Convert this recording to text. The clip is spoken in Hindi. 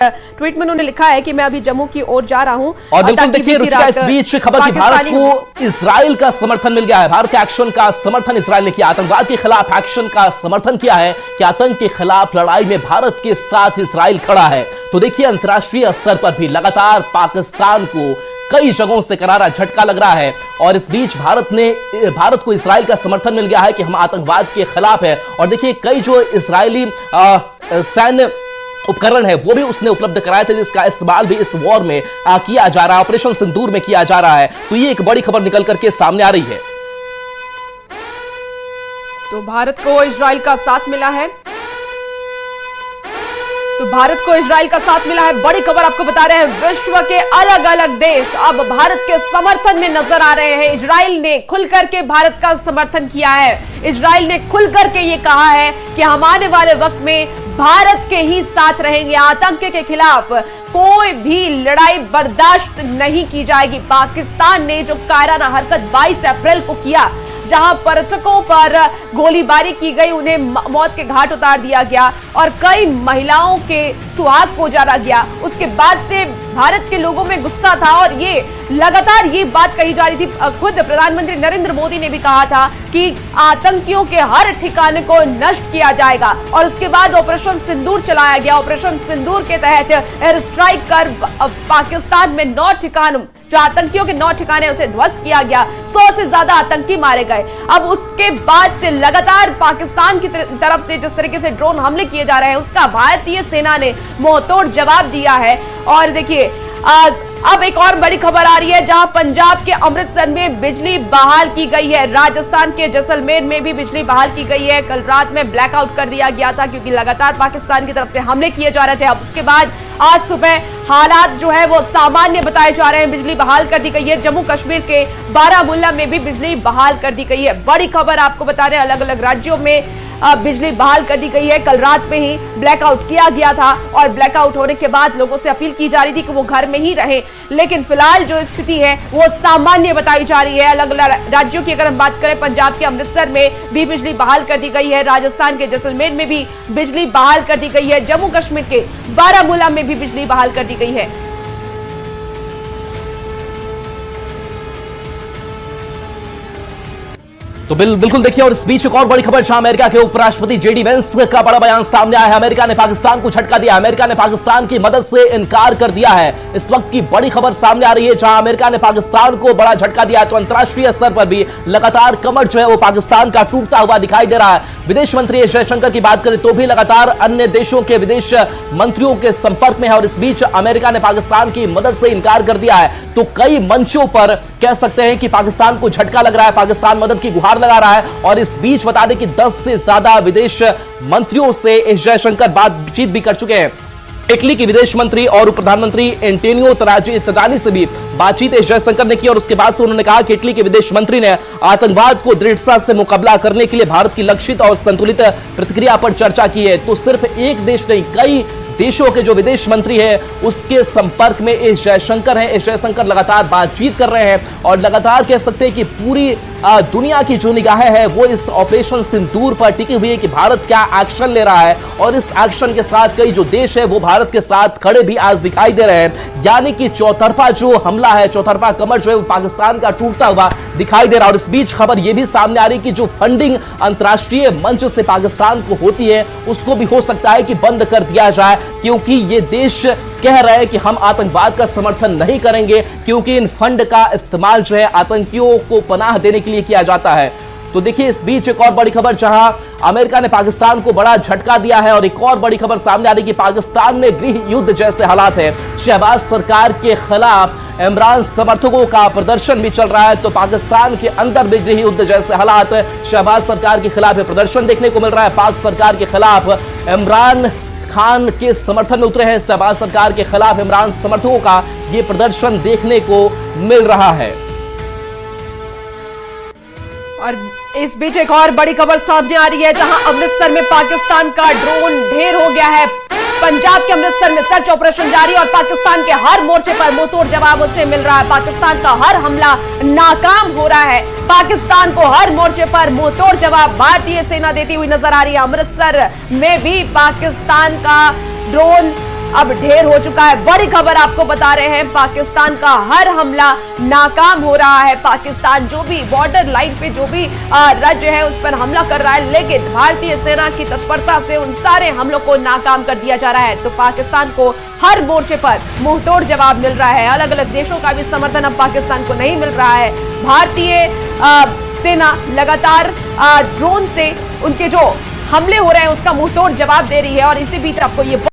ट्वीट में उन्होंने लिखा है कि मैं अभी जम्मू की ओर जा रहा हूं। और बिल्कुल देखिए रुचिका, इस बीच खबर की भारत को इजराइल का समर्थन मिल गया है। भारत के एक्शन का समर्थन इजराइल ने किया, आतंकवाद के खिलाफ एक्शन का समर्थन किया है कि आतंक के खिलाफ लड़ाई में भारत के साथ इजराइल खड़ा है। तो देखिए अंतर्राष्ट्रीय स्तर पर भी लगातार पाकिस्तान को कई जगहों से करारा झटका लग रहा है और इस बीच भारत को इजराइल का समर्थन मिल गया है कि हम आतंकवाद के खिलाफ है। और देखिए कई जो इजरायली सैन्य उपकरण है वो भी उसने उपलब्ध कराए थे, जिसका इस्तेमाल भी इस वॉर में किया जा रहा है, ऑपरेशन सिंदूर में किया जा रहा है। तो ये एक बड़ी खबर निकल करके सामने आ रही है। तो भारत को इजराइल का साथ मिला है, बड़ी खबर आपको बता रहे हैं। विश्व के अलग अलग देश अब भारत के समर्थन में नजर आ रहे हैं। इजराइल ने खुलकर के भारत का समर्थन किया है। इजराइल ने खुलकर के ये कहा है कि हम आने वाले वक्त में भारत के ही साथ रहेंगे, आतंक के खिलाफ कोई भी लड़ाई बर्दाश्त नहीं की जाएगी। पाकिस्तान ने जो कायराना हरकत 22 अप्रैल को किया, जहां पर्यटकों पर गोलीबारी की गई, उन्हें मौत के घाट उतार दिया गया और कई महिलाओं के सुहाग को उजाड़ा गया, उसके बाद से भारत के लोगों में गुस्सा था और ये लगातार ये बात कही जा रही थी। खुद प्रधानमंत्री नरेंद्र मोदी ने भी कहा था कि आतंकियों के हर ठिकाने को नष्ट किया जाएगा और उसके बाद ऑपरेशन सिंदूर चलाया गया। ऑपरेशन सिंदूर के तहत एयर स्ट्राइक कर पाकिस्तान में 9 ठिकानों, जो आतंकियों के 9 ठिकाने, उसे ध्वस्त किया गया। 100 से ज्यादा आतंकी मारे गए। अब उसके बाद से लगातार पाकिस्तान की तरफ से जिस तरीके से ड्रोन हमले किए जा रहे हैं, उसका भारतीय सेना ने मुंहतोड़ जवाब दिया है। और देखिए अब एक और बड़ी खबर आ रही है, जहां पंजाब के अमृतसर में बिजली बहाल की गई है। राजस्थान के जैसलमेर में भी बिजली बहाल की गई है। कल रात में ब्लैकआउट कर दिया गया था क्योंकि लगातार पाकिस्तान की तरफ से हमले किए जा रहे थे। अब उसके बाद आज सुबह हालात जो है वो सामान्य बताए जा रहे हैं, बिजली बहाल कर दी गई है। जम्मू कश्मीर के बारामूला में भी बिजली बहाल कर दी गई है। बड़ी खबर आपको बता रहे हैं, अलग अलग राज्यों में बिजली बहाल कर दी गई है। कल रात में ही ब्लैकआउट किया गया था और ब्लैकआउट होने के बाद लोगों से अपील की जा रही थी कि वो घर में ही रहें, लेकिन फिलहाल जो स्थिति है वो सामान्य बताई जा रही है। अलग अलग राज्यों की अगर हम बात करें, पंजाब के अमृतसर में भी बिजली बहाल कर दी गई है, राजस्थान के जैसलमेर में भी बिजली बहाल कर दी गई है, जम्मू कश्मीर के बारामूला में भी बिजली बहाल कर दी गई है। तो बिल्कुल देखिए, और इस बीच एक और बड़ी खबर, जहां अमेरिका के उपराष्ट्रपति जेडी वेंस का बड़ा बयान सामने आया है। अमेरिका ने पाकिस्तान को झटका दिया, अमेरिका ने पाकिस्तान की मदद से इनकार कर दिया है। इस वक्त की बड़ी खबर सामने आ रही है, जहां अमेरिका ने पाकिस्तान को बड़ा झटका दिया है। तो अंतर्राष्ट्रीय स्तर पर भी लगातार कमर जो है वो पाकिस्तान का टूटता हुआ दिखाई दे रहा है। विदेश मंत्री एस जयशंकर की बात करें तो भी लगातार अन्य देशों के विदेश मंत्रियों के संपर्क में है और इस बीच अमेरिका ने पाकिस्तान की मदद से इनकार कर दिया है। तो कई मंचों पर कह सकते हैं कि पाकिस्तान को झटका लग रहा है, पाकिस्तान मदद की गुहार लगा रहा है। और इस बीच बता दें कि 10 से ज्यादा विदेश मंत्रियों से एस जयशंकर बातचीत भी कर चुके हैं। इटली की विदेश मंत्री और प्रधानमंत्री एंटोनियो तजानी से भी बातचीत एस जयशंकर ने की और उसके बाद से उन्होंने कहा कि इटली के विदेश मंत्री ने आतंकवाद को दृढ़ता से मुकाबला करने के लिए भारत की लक्षित और संतुलित प्रतिक्रिया पर चर्चा की है। तो सिर्फ एक देश नहीं, कई देशों के जो विदेश मंत्री है उसके संपर्क में एस जयशंकर है। एस जयशंकर लगातार बातचीत कर रहे हैं और लगातार कह सकते हैं कि पूरी दुनिया की जो निगाहें है वो इस ऑपरेशन सिंदूर पर टिकी हुई है कि भारत क्या एक्शन ले रहा है और इस एक्शन के साथ कई जो देश है वो भारत के साथ खड़े भी आज दिखाई दे रहे हैं। यानी कि चौतरफा जो हमला है, चौतरफा कमर जो है वो पाकिस्तान का टूटता हुआ दिखाई दे रहा है। और इस बीच खबर यह भी सामने आ रही कि जो फंडिंग अंतर्राष्ट्रीय मंच से पाकिस्तान को होती है उसको भी हो सकता है कि बंद कर दिया जाए, क्योंकि ये देश कह रहे हैं कि हम आतंकवाद का समर्थन नहीं करेंगे, क्योंकि इन फंड का इस्तेमाल जो है आतंकियों को पनाह देने के लिए किया जाता है। तो देखिए इस बीच एक और बड़ी खबर, जहां अमेरिका ने पाकिस्तान को बड़ा झटका दिया है और एक और बड़ी खबर सामने आ रही कि पाकिस्तान में गृह युद्ध जैसे हालात है। शहबाज सरकार के खिलाफ इमरान समर्थकों का प्रदर्शन भी चल रहा है। तो पाकिस्तान के अंदर भी गृह युद्ध जैसे हालात, शहबाज सरकार के खिलाफ प्रदर्शन देखने को मिल रहा है। पाक सरकार के खिलाफ इमरान खान के समर्थन में उतरे हैं। शहबाज सरकार के खिलाफ इमरान समर्थकों का यह प्रदर्शन देखने को मिल रहा है। और इस बीच एक और बड़ी खबर सामने आ रही है, जहां अमृतसर में पाकिस्तान का ड्रोन ढेर हो गया है। पंजाब के अमृतसर में सर्च ऑपरेशन जारी और पाकिस्तान के हर मोर्चे पर मुंहतोड़ जवाब उससे मिल रहा है। पाकिस्तान का हर हमला नाकाम हो रहा है। पाकिस्तान को हर मोर्चे पर मुंहतोड़ जवाब भारतीय सेना देती हुई नजर आ रही है। अमृतसर में भी पाकिस्तान का ड्रोन अब ढेर हो चुका है। बड़ी खबर आपको बता रहे हैं, पाकिस्तान का हर हमला नाकाम हो रहा है। पाकिस्तान जो भी बॉर्डर लाइन पे जो भी राज्य है उस पर हमला कर रहा है, लेकिन भारतीय सेना की तत्परता से उन सारे हमलों को नाकाम कर दिया जा रहा है। तो पाकिस्तान को हर मोर्चे पर मुंहतोड़ जवाब मिल रहा है। अलग अलग देशों का भी समर्थन अब पाकिस्तान को नहीं मिल रहा है। भारतीय सेना लगातार ड्रोन से उनके जो हमले हो रहे हैं उसका मुंहतोड़ जवाब दे रही है। और इसी बीच आपको ये